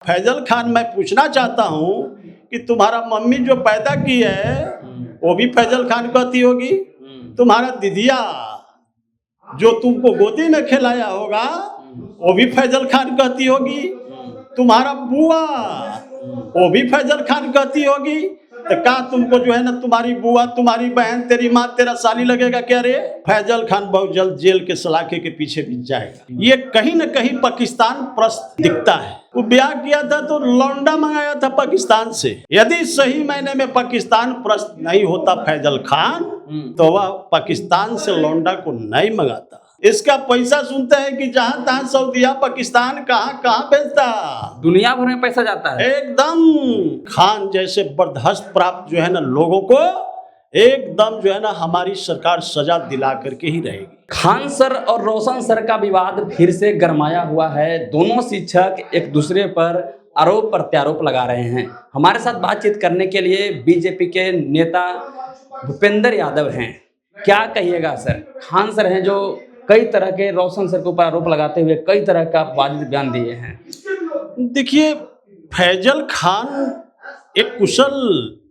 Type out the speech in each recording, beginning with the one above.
फैजल खान, मैं पूछना चाहता हूँ कि तुम्हारा मम्मी जो पैदा की है वो भी फैजल खान कहती होगी। तुम्हारा दीदिया जो तुमको गोदी में खिलाया होगा वो भी फैजल खान कहती होगी। तुम्हारा बुआ वो भी फैजल खान कहती होगी। तो का तुमको जो है ना तुम्हारी बुआ, तुम्हारी बहन, तेरी माँ, तेरा साली लगेगा क्या रे? फैजल खान बहुत जल्द जेल के सलाखे के पीछे भी जाएगा। ये कहीं न कहीं पाकिस्तान प्रस्त दिखता है। वो ब्याह किया था तो लौंडा मंगाया था पाकिस्तान से। यदि सही मायने में पाकिस्तान प्रस्त नहीं होता फैजल खान तो वह पाकिस्तान से लौंडा को नहीं मंगाता। इसका पैसा सुनते हैं कि जहां तहां सऊदीया, पाकिस्तान, कहां कहां भेजता, दुनिया भर में पैसा जाता है। एकदम खान जैसे बर्दाश्त प्राप्त जो है ना लोगों को एकदम जो है ना हमारी सरकार सजा दिला करके ही रहेगी। खान सर और रोशन सर का विवाद फिर से गरमाया हुआ है। दोनों शिक्षक एक दूसरे पर आरोप प्रत्यारोप लगा रहे हैं। हमारे साथ बातचीत करने के लिए बीजेपी के नेता भूपेंद्र यादव हैं। क्या कहिएगा सर? खान सर हैं जो कई तरह के रोशन सर के ऊपर आरोप लगाते हुए कई तरह का वाजिब बयान दिए हैं। देखिए, फैजल खान एक कुशल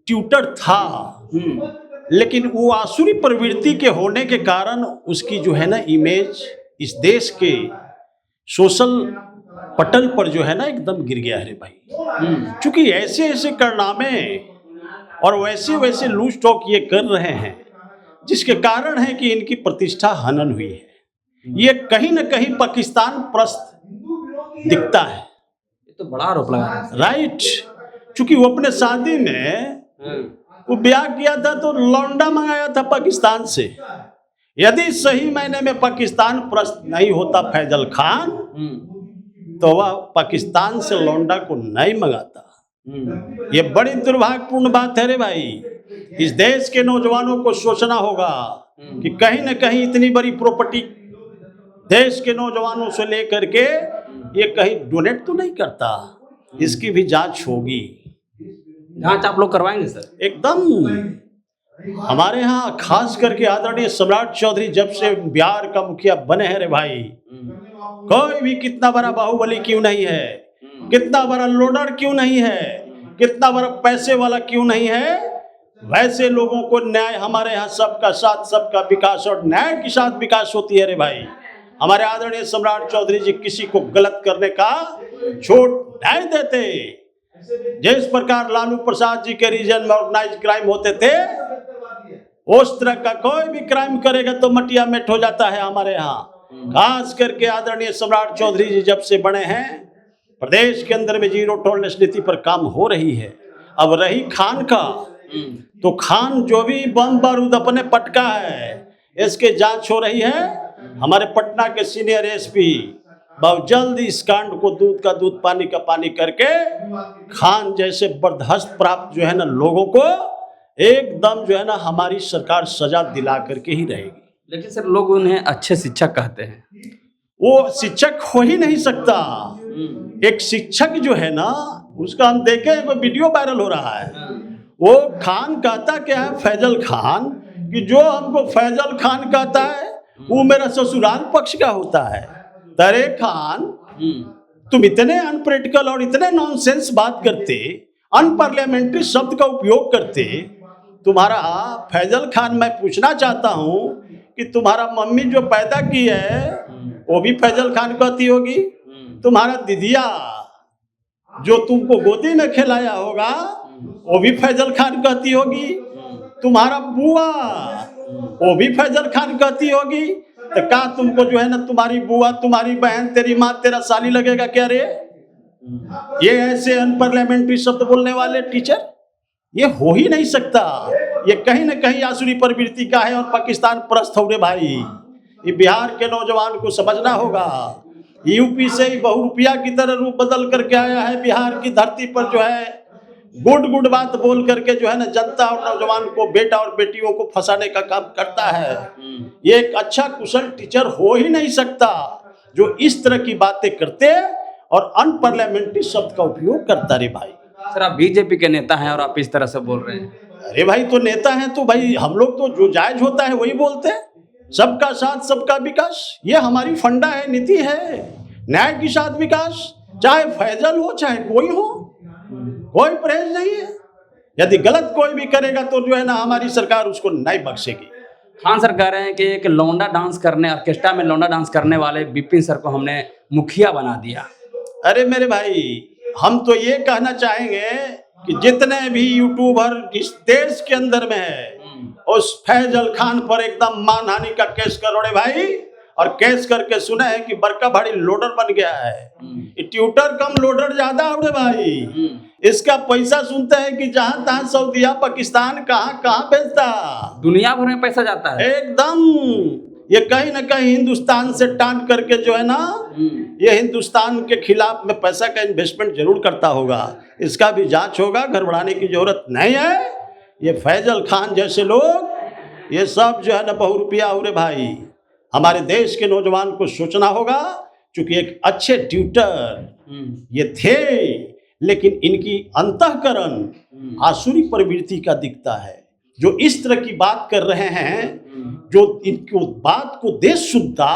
ट्यूटर था, लेकिन वो आसुरी प्रवृत्ति के होने के कारण उसकी जो है ना इमेज इस देश के सोशल पटल पर जो है ना एकदम गिर गया है भाई। क्योंकि ऐसे ऐसे कारनामे और वैसे वैसे लूज टॉक ये कर रहे हैं जिसके कारण है कि इनकी प्रतिष्ठा हनन हुई है। ये कहीं न कहीं पाकिस्तान प्रस्त दिखता है। ये तो बड़ा आरोप लगा रहे हैं। राइट, क्योंकि वो अपने शादी में वो ब्याह किया था तो लौंडा मंगाया था पाकिस्तान से। यदि सही मायने में पाकिस्तान प्रस्त नहीं होता फैजल खान तो वह पाकिस्तान से लौंडा को नहीं मंगाता। ये बड़ी दुर्भाग्यपूर्ण बात है रे भाई। इस देश के नौजवानों को सोचना होगा कि कहीं न कहीं इतनी बड़ी प्रॉपर्टी देश के नौजवानों से लेकर के ये कहीं डोनेट तो नहीं करता। इसकी भी जांच होगी। जांच आप लोग करवाएंगे सर? एकदम। हमारे यहाँ खास करके आदरणीय सम्राट चौधरी जब से बिहार का मुखिया बने हैं रे भाई, कोई भी कितना बड़ा बाहुबली क्यों नहीं है, कितना बड़ा लोडर क्यों नहीं है, कितना बड़ा पैसे वाला क्यों नहीं है, वैसे लोगों को न्याय हमारे यहाँ सबका साथ, सबका विकास और न्याय के साथ विकास होती है रे भाई। हमारे आदरणीय सम्राट चौधरी जी किसी को गलत करने का छूट नहीं देते। जिस प्रकार लालू प्रसाद जी के रीजन में ऑर्गेनाइज क्राइम होते थे उस तरह का कोई भी क्राइम करेगा तो मटिया मेट हो जाता है हमारे यहाँ। खास करके आदरणीय सम्राट चौधरी जी जब से बने हैं प्रदेश के अंदर में जीरो टॉलरेंस नीति पर काम हो रही है। अब रही खान का, तो खान जो भी बम बारूद अपने पटका है इसके जांच हो रही है। हमारे पटना के सीनियर एसपी बहुत जल्द इस कांड को दूध का दूध पानी का पानी करके खान जैसे बर्दाश्त प्राप्त जो है ना लोगों को एकदम जो है ना हमारी सरकार सजा दिला करके ही रहेगी। लेकिन सर लोग उन्हें अच्छे शिक्षक कहते हैं। वो शिक्षक हो ही नहीं सकता। एक शिक्षक जो है ना उसका हम देखे वो वीडियो वायरल हो रहा है। वो खान कहता क्या है फैजल खान कि जो हमको फैजल खान कहता है वो मेरा ससुराल पक्ष का होता है। तरे खान, तुम इतने अनप्रैक्टिकल और इतने नॉनसेंस बात करते, अनपार्लियामेंट्री शब्द का उपयोग करते। तुम्हारा फैजल खान, मैं पूछना चाहता हूँ कि तुम्हारा मम्मी जो पैदा की है वो भी फैजल खान कहती होगी। तुम्हारा दीदिया जो तुमको गोदी में खिलाया होगा वो भी फैजल खान कहती होगी। तुम्हारा बुआ वो भी फैजल खान कहती होगी। तो का तुमको जो है ना तुम्हारी बुआ, तुम्हारी बहन, तेरी माँ, तेरा साली लगेगा क्या रे? ये ऐसे अनपार्लियामेंट्री शब्द बोलने वाले टीचर, ये हो ही नहीं सकता। ये कहीं न कहीं आसुरी प्रवृत्ति का है और पाकिस्तान प्रस्त हो रे भाई। ये बिहार के नौजवान को समझना होगा। यूपी से ही बहुरुपिया की तरह रूप बदल करके आया है बिहार की धरती पर जो है गुड बात बोल करके जो है ना जनता और नौजवान को, बेटा और बेटियों को फंसाने का काम करता है। ये एक अच्छा कुशल टीचर हो ही नहीं सकता जो इस तरह की बातें करते और अनपार्लियामेंट्री शब्द का उपयोग करता रे भाई। सर आप बीजेपी के नेता हैं और आप इस तरह से बोल रहे हैं। अरे भाई, तो नेता हैं तो भाई हम लोग तो जो जायज होता है वही बोलते हैं। सबका साथ, सबका विकास, ये हमारी फंडा है, नीति है। न्याय के साथ विकास, चाहे फैजल हो चाहे कोई हो, कोई परहेज नहीं है। यदि गलत कोई भी करेगा तो जो है ना हमारी सरकार उसको नहीं बख्शेगी। खान सर कह रहे हैं कि एक लौंडा डांस करने, ऑर्केस्ट्रा में लौंडा डांस करने वाले विपिन सर को हमने मुखिया बना दिया। अरे मेरे भाई, हम तो ये कहना चाहेंगे कि जितने भी यूट्यूबर इस देश के अंदर में है, उस फैजल खान पर एकदम मानहानि का केस करो रे भाई। और केस करके सुना है कि बड़का भारी लोडर बन गया है। ये ट्यूटर कम लोडर ज्यादा हो रे भाई। इसका पैसा सुनते हैं कि जहां तहां सऊदीया पाकिस्तान कहां कहां भेजता, दुनिया भर में पैसा जाता है एकदम। ये कहीं ना कहीं हिंदुस्तान से टांट करके जो है ना, ये हिंदुस्तान के खिलाफ में पैसा का इन्वेस्टमेंट जरूर करता होगा। इसका भी जांच होगा, घबराने की जरूरत नहीं है। ये फैजल खान जैसे लोग, ये सब जो है ना बहुरुपिया हो रे भाई। हमारे देश के नौजवान को सोचना होगा, क्योंकि एक अच्छे ट्यूटर ये थे, लेकिन इनकी अंतःकरण आसुरी प्रवृत्ति का दिखता है। जो इस तरह की बात कर रहे हैं, जो इनको बात को देश सुनता,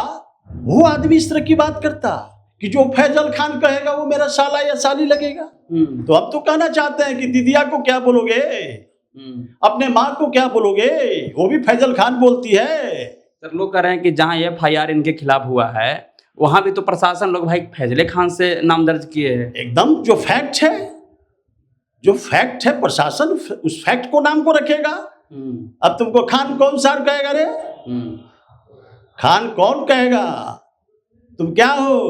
वो आदमी इस तरह की बात करता कि जो फैजल खान कहेगा वो मेरा साला या साली लगेगा। तो अब तो कहना चाहते हैं कि दीदिया को क्या बोलोगे, अपने माँ को क्या बोलोगे, वो भी फैजल खान बोलती है। सर लोग कह रहे हैं कि जहां FIR इनके खिलाफ हुआ है वहां भी तो प्रशासन लोग भाई फैजले खान से नाम दर्ज किए हैं। एकदम जो फैक्ट है, जो फैक्ट है, प्रशासन उस फैक्ट को नाम को रखेगा। अब तुमको खान कौन सार कहेगा रे? खान कौन कहेगा? तुम क्या हो,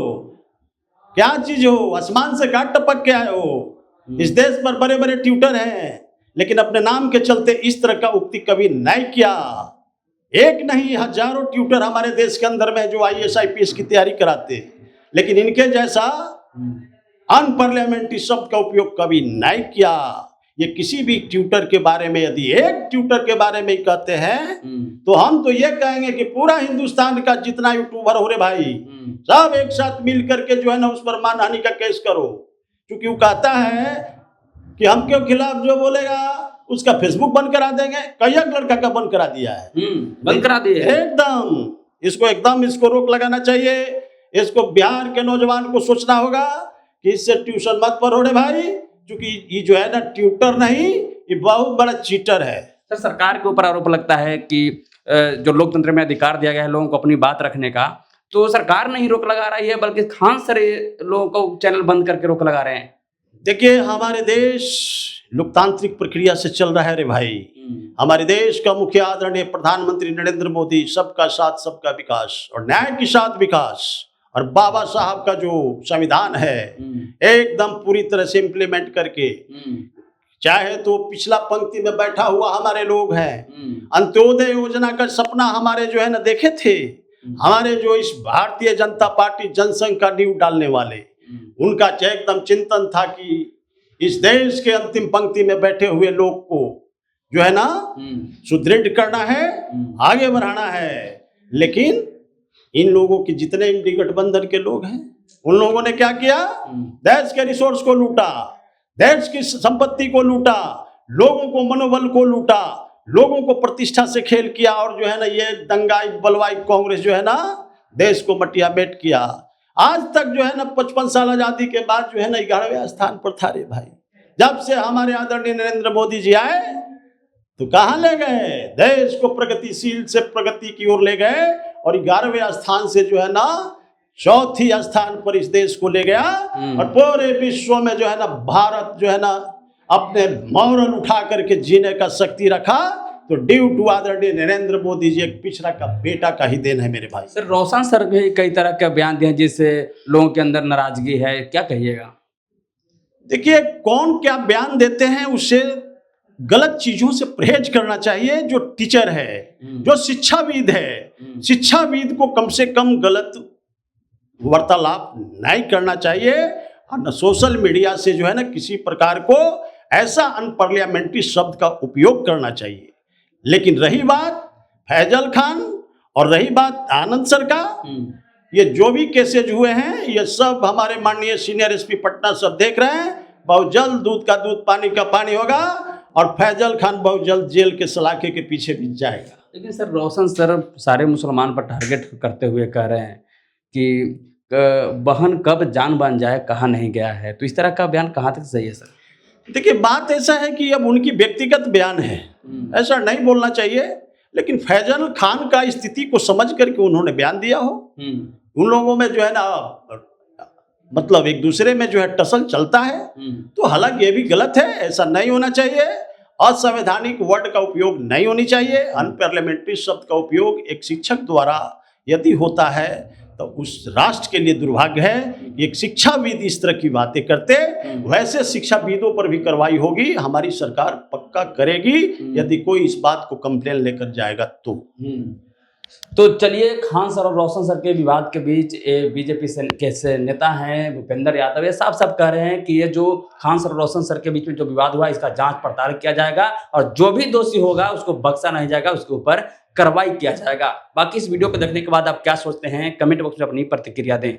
क्या चीज हो? आसमान से काट टपक के आए हो। इस देश पर बड़े बड़े ट्यूटर हैं, लेकिन अपने नाम के चलते इस तरह का उक्ति कभी नहीं किया। एक नहीं हजारों ट्यूटर हमारे देश के अंदर में जो IAS IPS की तैयारी कराते हैं, लेकिन इनके जैसा अनपार्लियामेंट्री शब्द का उपयोग कभी नहीं किया। ये किसी भी ट्यूटर के बारे में, यदि एक ट्यूटर के बारे में कहते हैं, तो हम तो ये कहेंगे कि पूरा हिंदुस्तान का जितना यूट्यूबर हो रे भाई, सब एक साथ मिल करके जो है ना उस पर मानहानि का केस करो। क्योंकि वो कहता है कि हम के खिलाफ जो बोलेगा उसका फेसबुक बंद करा देंगे। कई लड़का का बंद करा दिया है, बंद करा दिए एकदम। इसको रोक लगाना चाहिए। इसको बिहार के नौजवान को सोचना होगा कि इससे ट्यूशन मत पढ़ो रे भाई, क्योंकि ये जो है ना ट्यूटर नहीं, ये बहुत बड़ा चीटर है। सर सरकार के ऊपर आरोप लगता है कि जो लोकतंत्र में अधिकार दिया गया है लोगों को अपनी बात रखने का, तो सरकार नहीं रोक लगा रही है, बल्कि खान सर लोगों को चैनल बंद करके रोक लगा रहे हैं। देखिए, हमारे देश लोकतांत्रिक प्रक्रिया से चल रहा है रे भाई। हमारे देश का मुख्य आदरणीय प्रधानमंत्री नरेंद्र मोदी सबका साथ सबका विकास और न्याय के साथ विकास, और बाबा साहब का जो संविधान है एकदम पूरी तरह से इम्प्लीमेंट करके, चाहे तो पिछला पंक्ति में बैठा हुआ हमारे लोग हैं, अंत्योदय योजना का सपना हमारे जो है ना देखे थे। हमारे जो इस भारतीय जनता पार्टी जनसंघ का नींव डालने वाले, उनका एकदम चिंतन था कि इस देश के अंतिम पंक्ति में बैठे हुए लोग को जो है ना सुदृढ़ करना है, आगे बढ़ाना है। लेकिन इन लोगों के जितने इंडी गठबंधन के लोग हैं, उन लोगों ने क्या किया? देश के रिसोर्स को लूटा, देश की संपत्ति को लूटा, लोगों को मनोबल को लूटा, लोगों को प्रतिष्ठा से खेल किया, और जो है ना ये दंगाई बलवाई कांग्रेस जो है ना देश को मटियामेट किया। आज तक जो है ना 55 साल आजादी के बाद जो है ना 11वें स्थान पर था रे भाई। जब से हमारे आदरणीय नरेंद्र मोदी जी आए तो कहाँ ले गए? देश को प्रगतिशील से प्रगति की ओर ले गए, और 11वें स्थान से जो है ना 4थी स्थान पर इस देश को ले गया। और पूरे विश्व में जो है ना भारत जो है ना अपने मॉरल उठा करके जीने का शक्ति रखा, तो ड्यू टू आदरणीय नरेंद्र मोदी जी, एक पिछड़ा का बेटा का ही देन है मेरे भाई। सर रोशन सर भी कई तरह के बयान दिए जिससे लोगों के अंदर नाराजगी है, क्या कहिएगा? देखिए, कौन क्या बयान देते हैं उससे गलत चीजों से परहेज करना चाहिए। जो टीचर है, जो शिक्षाविद है, शिक्षाविद को कम से कम गलत वार्तालाप नहीं करना चाहिए, और न सोशल मीडिया से जो है ना किसी प्रकार को ऐसा अनपार्लियामेंट्री शब्द का उपयोग करना चाहिए। लेकिन रही बात फैजल खान और रही बात आनंद सर का, ये जो भी केसेज हुए हैं ये सब हमारे माननीय सीनियर SP पटना सब देख रहे हैं। बहुत जल्द दूध का दूध पानी का पानी होगा, और फैजल खान बहुत जल्द जेल के सलाखे के पीछे भी जाएगा। लेकिन सर रोशन सर सारे मुसलमान पर टारगेट करते हुए कह रहे हैं कि बहन कब जान बन जाए कहा नहीं गया है, तो इस तरह का बयान कहाँ तक सही है सर? देखिए, बात ऐसा है कि अब उनकी व्यक्तिगत बयान है, ऐसा नहीं बोलना चाहिए, लेकिन फैजल खान का स्थिति को समझ करके उन्होंने बयान दिया हो। उन लोगों में जो है ना, मतलब एक दूसरे में जो है टसल चलता है, तो हालांकि ये भी गलत है, ऐसा नहीं होना चाहिए। असंवैधानिक वर्ड का उपयोग नहीं होनी चाहिए, अनपार्लियामेंट्री शब्द का उपयोग एक शिक्षक द्वारा यदि होता है तो उस राष्ट्र के लिए दुर्भाग्य है कि एक शिक्षाविद इस तरह की बातें करते। वैसे शिक्षाविदों पर भी कार्रवाई होगी, हमारी सरकार पक्का करेगी यदि कोई इस बात को कंप्लेन लेकर जाएगा तो चलिए, खान सर और रोशन सर के विवाद के बीच बीजेपी से नेता हैं भूपेंद्र यादव, ये साफ साफ कह रहे हैं कि ये जो खान सर और रोशन सर के बीच में जो विवाद हुआ, इसका जांच पड़ताल किया जाएगा और जो भी दोषी होगा उसको बख्शा नहीं जाएगा, उसके ऊपर कार्रवाई किया जाएगा। बाकी इस वीडियो को देखने के बाद आप क्या सोचते हैं, कमेंट बॉक्स में अपनी प्रतिक्रिया दें।